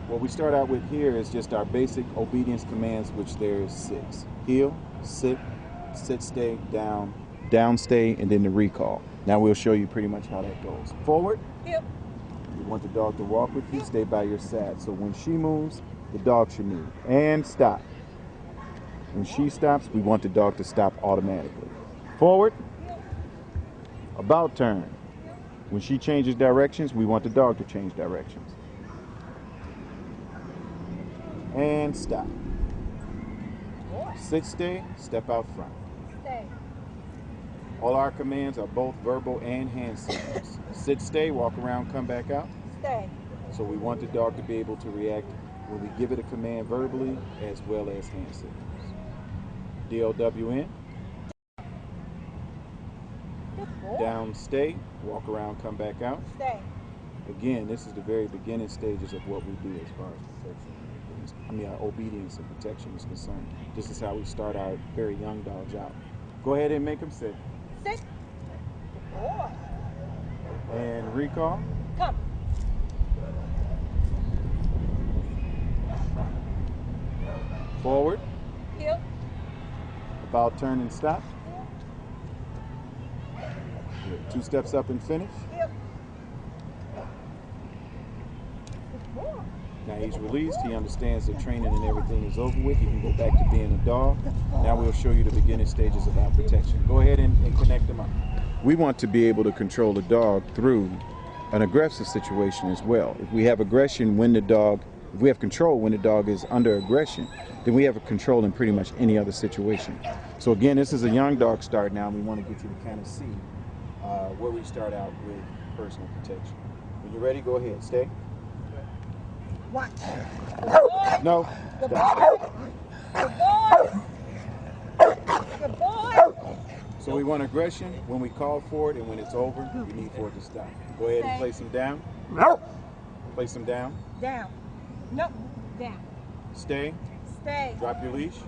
What we start out with here is just our basic obedience commands, which there is 6. Heel, sit, sit, stay, down, down, stay, and then the recall. Now we'll show you pretty much how that goes. Forward. Heel. You want the dog to walk with you, stay by your side. So when she moves, the dog should move. And stop. When she stops, we want the dog to stop automatically. Forward. About turn. When she changes directions, we want the dog to change directions. And stop. Sit, stay, step out front. Stay. All our commands are both verbal and hand signals. Sit, stay, walk around, come back out. Stay. So we want the dog to be able to react when we give it a command verbally as well as hand signals. DOWN. Down, stay, walk around, come back out. Stay. Again, this is the very beginning stages of what we do as far as protection. Our obedience and protection is concerned. This is how we start our very young dogs out. Go ahead and make them sit. Sit. Good boy. And recall. Come. Forward. Heel. About turn and stop. Good. 2 steps up and finish. Heel. Good boy. Now he's released, he understands that training and everything is over with. He can go back to being a dog. Now we'll show you the beginning stages of our protection. Go ahead and connect them up. We want to be able to control the dog through an aggressive situation as well. If we have aggression when the dog, if we have control when the dog is under aggression, then we have control in pretty much any other situation. So again, this is a young dog start now, and we want to get you to kind of see where we start out with personal protection. When you're ready, go ahead. Stay. Watch. No. Good boy. Good boy. Good boy. So we want aggression when we call for it, and when it's over, we need for it to stop. Go ahead and place him down. Place him down. Down. No. Down. Stay. Stay. Drop your leash.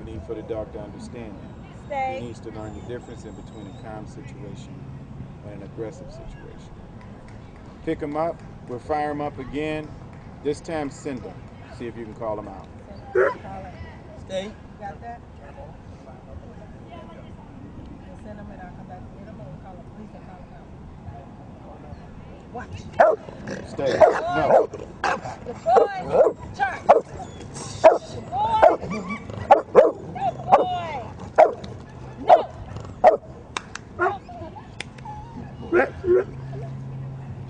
We need for the dog to understand that. Stay. He needs to learn the difference in between a calm situation and an aggressive situation. Pick him up. We'll fire him up again. This time send him. See if you can call him out. Stay. You got that? We'll send him and I'll come back and get him, or we'll call him. Please don't call him out. Watch. Stay. No. Good boy. Charge. Good boy. Good boy. No.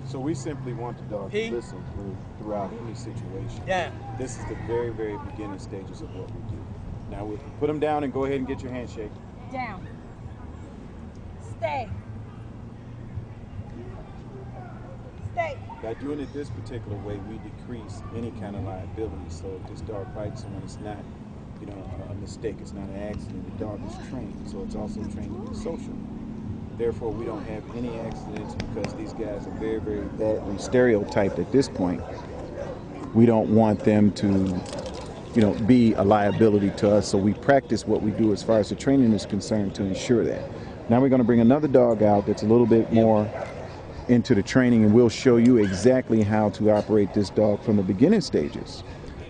So we simply want the dog to listen throughout any situation. Yeah. This is the very, very beginning stages of what we do. Now we'll put him down and go ahead and get your handshake. Down. Stay. Stay. By doing it this particular way, we decrease any kind of liability. So if this dog bites someone, it's not, a mistake. It's not an accident. The dog is trained, so it's also trained to be social. Therefore, we don't have any accidents because these guys are very, very badly stereotyped at this point. We don't want them to, be a liability to us. So we practice what we do as far as the training is concerned to ensure that. Now we're going to bring another dog out that's a little bit more into the training, and we'll show you exactly how to operate this dog from the beginning stages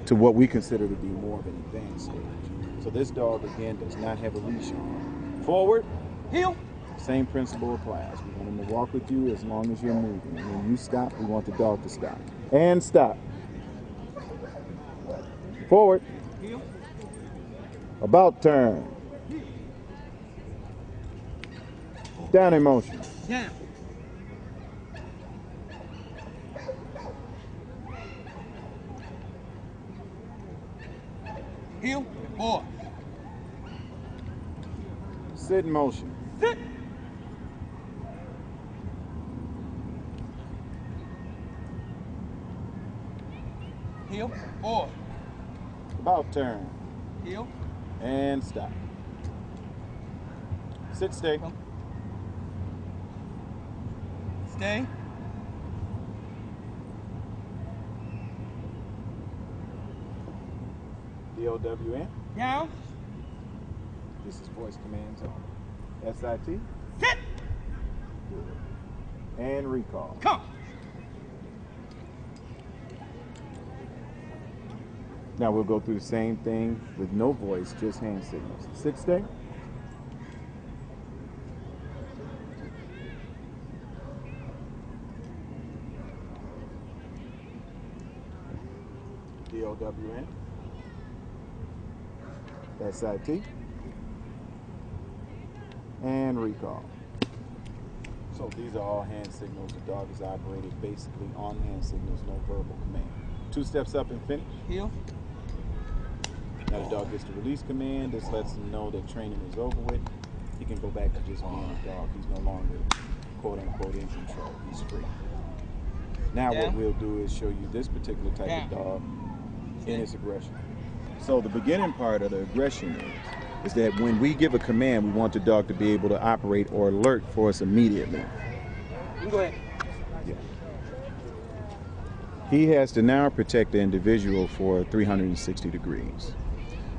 to what we consider to be more of an advanced stage. So this dog, again, does not have a leash on. Forward. Heel. Same principle applies. We want him to walk with you as long as you're moving. And when you stop, we want the dog to stop. And stop. Forward. Heel. About turn. Down in motion. Down. Heel. Boy. Sit in motion. Sit. Heel. Boy. About turn. Heel. And stop. Sit, stay. Stay. DOWN. Down. This is voice commands only. SIT. Sit. And recall. Come. Now we'll go through the same thing with no voice, just hand signals. Sit, stay. DOWN. SIT. And recall. So these are all hand signals. The dog is operated basically on hand signals, no verbal command. 2 steps up and finish. Heel. Now the dog gets the release command. This lets him know that training is over with. He can go back to just being a dog. He's no longer quote unquote in control. He's free. Now what we'll do is show you this particular type of dog in its aggression. So the beginning part of the aggression is that when we give a command, we want the dog to be able to operate or alert for us immediately. You go ahead. Yeah. He has to now protect the individual for 360 degrees.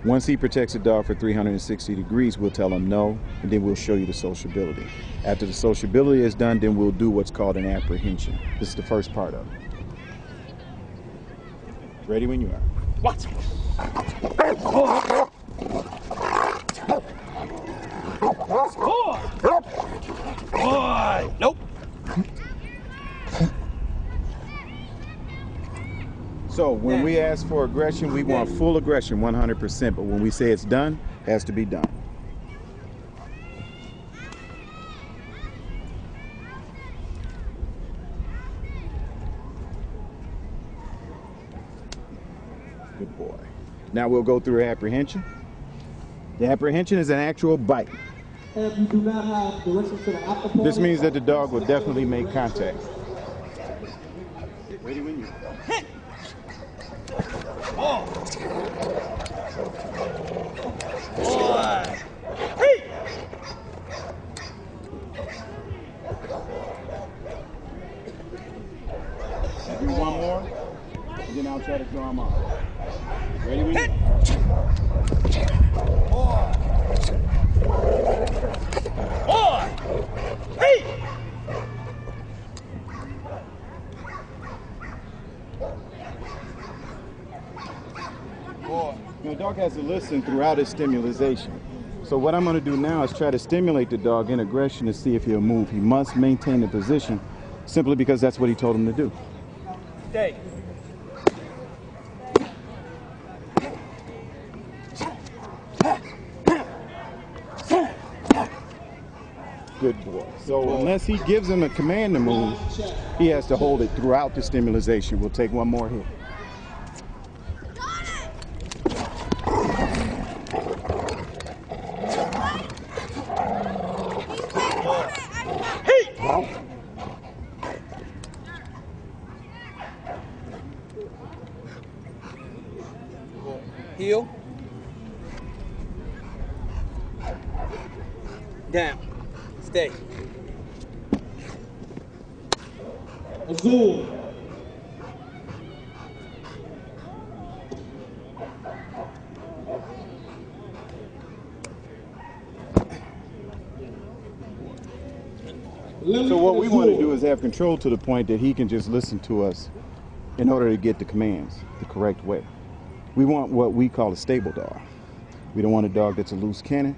Once he protects the dog for 360 degrees, we'll tell him no, and then we'll show you the sociability. After the sociability is done, then we'll do what's called an apprehension. This is the first part of it. Ready when you are. What? Boy! Nope. So when we ask for aggression, we want full aggression, 100%. But when we say it's done, it has to be done. Good boy. Now we'll go through apprehension. The apprehension is an actual bite. If you do not have directions to the aquaporta, This means that the dog will definitely make contact. Ready when you are. Oh. Boy. Hey. Do one more, and then I'll try to draw him off. Ready when you are. Hey! Boy. The dog has to listen throughout his stimulation. So what I'm going to do now is try to stimulate the dog in aggression to see if he'll move. He must maintain the position simply because that's what he told him to do. Stay. Good boy. So unless he gives him a command to move, he has to hold it throughout the stimulation. We'll take one more hit. Heel. Down. Stay. Azul. So what we want to do is have control to the point that he can just listen to us in order to get the commands the correct way. We want what we call a stable dog. We don't want a dog that's a loose cannon,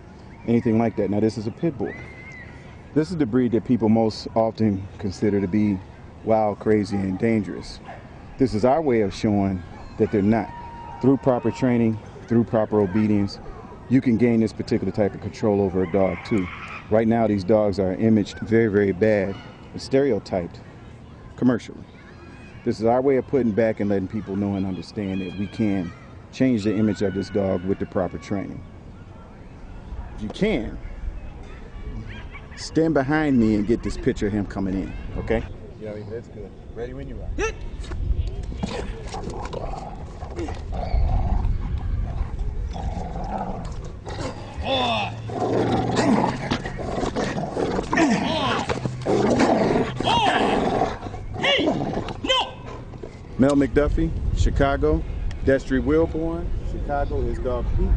anything like that. Now this is a pit bull. This is the breed that people most often consider to be wild, crazy, and dangerous. This is our way of showing that they're not. Through proper training, through proper obedience, you can gain this particular type of control over a dog too. Right now these dogs are imaged very, very bad and stereotyped commercially. This is our way of putting back and letting people know and understand that we can change the image of this dog with the proper training. If you can, stand behind me and get this picture of him coming in, okay? Yeah, that's good. Ready when you are. Hit. Hey! No! Mel McDuffie, Chicago. Destry Wilborn, Chicago, his dog Pete.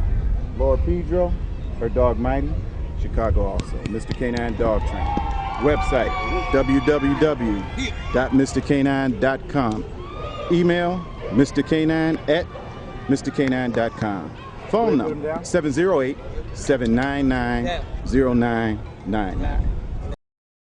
Laura Pedro, her dog Mighty, Chicago also. Mr. K9 Dog Training. Website, www.mrk9.com. Email, mrk9 MrK9.com. Phone Put 'em number down. 708-799-0999.